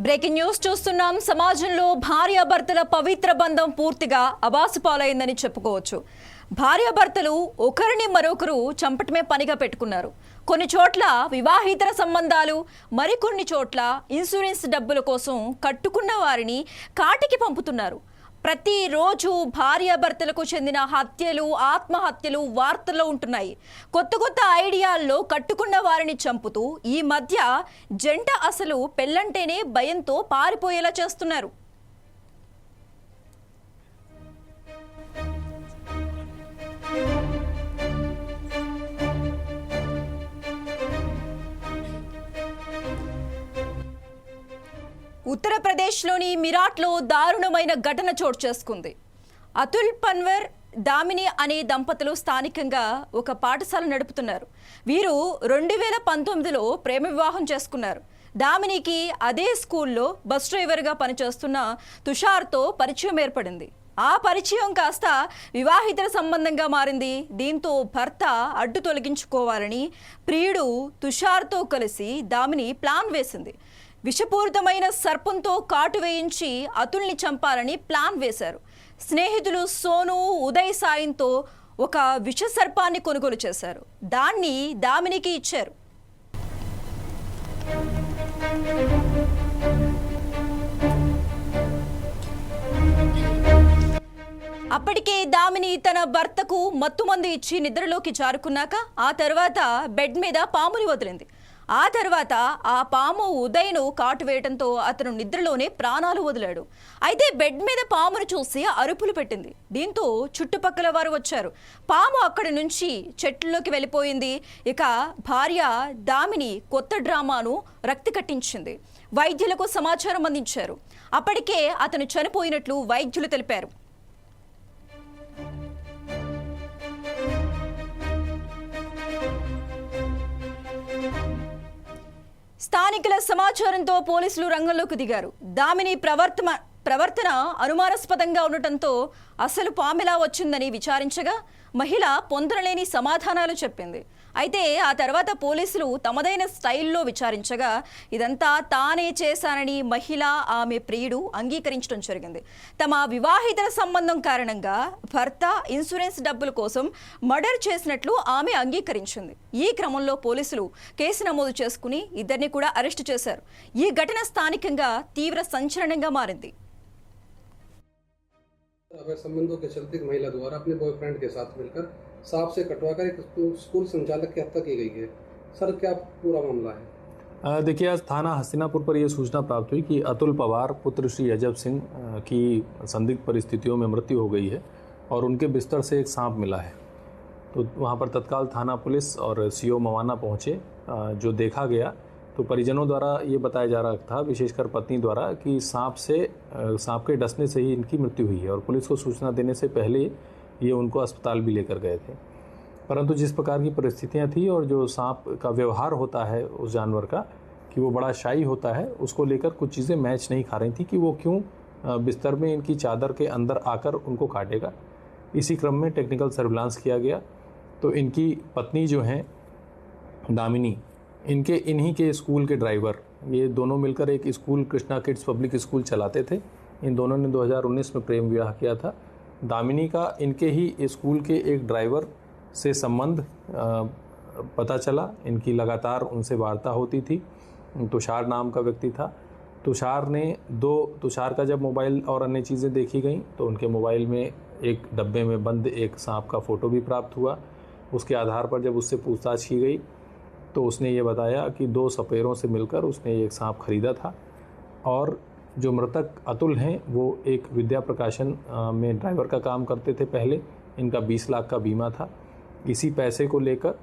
Breaking news చూస్తున్నాం. సమాజంలో భార్యాభర్తల పవిత్ర బంధం పూర్తిగా అబాసుపాలైందని చెప్పుకోవచ్చు. భార్యాభర్తలు ఒకరిని మరొకరు చంపటమే పనిగా పెట్టుకున్నారు. కొన్ని చోట్ల వివాహేతర సంబంధాలు, మరికొన్ని చోట్ల ఇన్సూరెన్స్ డబ్బుల కోసం కట్టుకున్న వారిని కాటికి పంపుతున్నారు. ప్రతిరోజు భార్యాభర్తలకు చెందిన హత్యలు, ఆత్మహత్యలు వార్తల్లో ఉంటున్నాయి. కొత్త కొత్త ఐడియాల్లో కట్టుకున్న వారిని చంపుతూ ఈ మధ్య జంట అసలు పెళ్ళంటేనే భయంతో పారిపోయేలా చేస్తున్నారు. ఉత్తరప్రదేశ్లోని మీరాట్లో దారుణమైన ఘటన చోటు చేసుకుంది. అతుల్ పన్వర్, దామిని అనే దంపతులు స్థానికంగా ఒక పాఠశాల నడుపుతున్నారు. వీరు 2019లో ప్రేమ వివాహం చేసుకున్నారు. దామినికి అదే స్కూల్లో బస్ డ్రైవర్గా పనిచేస్తున్న తుషార్తో పరిచయం ఏర్పడింది. ఆ పరిచయం కాస్త వివాహితర సంబంధంగా మారింది. దీంతో భర్త అడ్డు తొలగించుకోవాలని ప్రియుడు తుషార్తో కలిసి దామిని ప్లాన్ వేసింది. విషపూరితమైన సర్పంతో కాటు వేయించి అతుల్ని చంపాలని ప్లాన్ వేశారు. స్నేహితులు సోను, ఉదయ్ సాయంతో ఒక విష సర్పాన్ని కొనుగోలు చేశారు. దాన్ని దామినికి ఇచ్చారు. అప్పటికే దామిని తన భర్తకు మత్తుమందు ఇచ్చి నిద్రలోకి జారుకున్నాక ఆ తర్వాత బెడ్ మీద పాముని వదిలింది. ఆ తర్వాత ఆ పాము ఉదయ్ను కాటు వేయడంతో అతను నిద్రలోనే ప్రాణాలు వదిలాడు. అయితే బెడ్ మీద పామును చూసి అరుపులు పెట్టింది. దీంతో చుట్టుపక్కల వారు వచ్చారు. పాము అక్కడి నుంచి చెట్లలోకి వెళ్ళిపోయింది. ఇక భార్య దామిని కొత్త డ్రామాను రక్తి కట్టించింది. వైద్యులకు సమాచారం అందించారు. అప్పటికే అతను చనిపోయినట్లు వైద్యులు తెలిపారు. స్థానికుల సమాచారంతో పోలీసులు రంగంలోకి దిగారు. దామిని ప్రవర్తన అనుమానాస్పదంగా ఉండటంతో అసలు పామెలా వచ్చిందని విచారించగా మహిళ పొందలేని సమాధానాలు చెప్పింది. అయితే ఆ తర్వాత పోలీసులు తమదైన స్టైల్లో విచారించగా ఇదంతా తానే చేశానని మహిళ, ఆమె ప్రియుడు అంగీకరించడం జరిగింది. తమ వివాహితర సంబంధం కారణంగా భర్త ఇన్సూరెన్స్ డబ్బుల కోసం మర్డర్ చేసినట్లు ఆమె అంగీకరించింది. ఈ క్రమంలో పోలీసులు కేసు నమోదు చేసుకుని ఇద్దరిని కూడా అరెస్టు చేశారు. ఈ ఘటన స్థానికంగా తీవ్ర సంచలనంగా మారింది. अवैध संबंधों के चलते एक महिला द्वारा अपने बॉयफ्रेंड के साथ मिलकर सांप से कटवाकर एक स्कूल संचालक की हत्या की गई है। सर, क्या पूरा मामला है? देखिए, आज थाना हस्तिनापुर पर यह सूचना प्राप्त हुई कि अतुल पवार पुत्र श्री अजब सिंह की संदिग्ध परिस्थितियों में मृत्यु हो गई है और उनके बिस्तर से एक सांप मिला है। तो वहाँ पर तत्काल थाना पुलिस और सीओ मवाना पहुँचे। जो देखा गया तो परिजनों द्वारा ये बताया जा रहा था, विशेषकर पत्नी द्वारा, कि सांप के डसने से ही इनकी मृत्यु हुई है और पुलिस को सूचना देने से पहले ये उनको अस्पताल भी लेकर गए थे। परंतु जिस प्रकार की परिस्थितियां थी और जो सांप का व्यवहार होता है उस जानवर का, कि वो बड़ा शाई होता है, उसको लेकर कुछ चीज़ें मैच नहीं खा रही थी कि वो क्यों बिस्तर में इनकी चादर के अंदर आकर उनको काटेगा। इसी क्रम में टेक्निकल सर्विलांस किया गया तो इनकी पत्नी जो हैं दामिनी, इन्हीं के स्कूल के ड्राइवर, ये दोनों मिलकर एक school Krishna kids public school चलाते थे। इन दोनों ने 2019 में प्रेम विवाह किया था। दामिनी का इनके ही स्कूल के एक ड्राइवर से संबंध पता चला। इनकी लगातार उनसे वार्ता होती थी। तुषार नाम का व्यक्ति था। तुषार का जब मोबाइल और अन्य चीज़ें देखी गईं तो उनके मोबाइल में एक डब्बे में बंद एक सांप का फ़ोटो भी प्राप्त हुआ। उसके आधार पर जब उससे पूछताछ की गई तो उसने ये बताया कि 2 सपेरों से मिलकर उसने एक सांप खरीदा था और जो मृतक अतुल हैं वो एक विद्या प्रकाशन में ड्राइवर का काम करते थे पहले। इनका 20 लाख का बीमा था। इसी पैसे को लेकर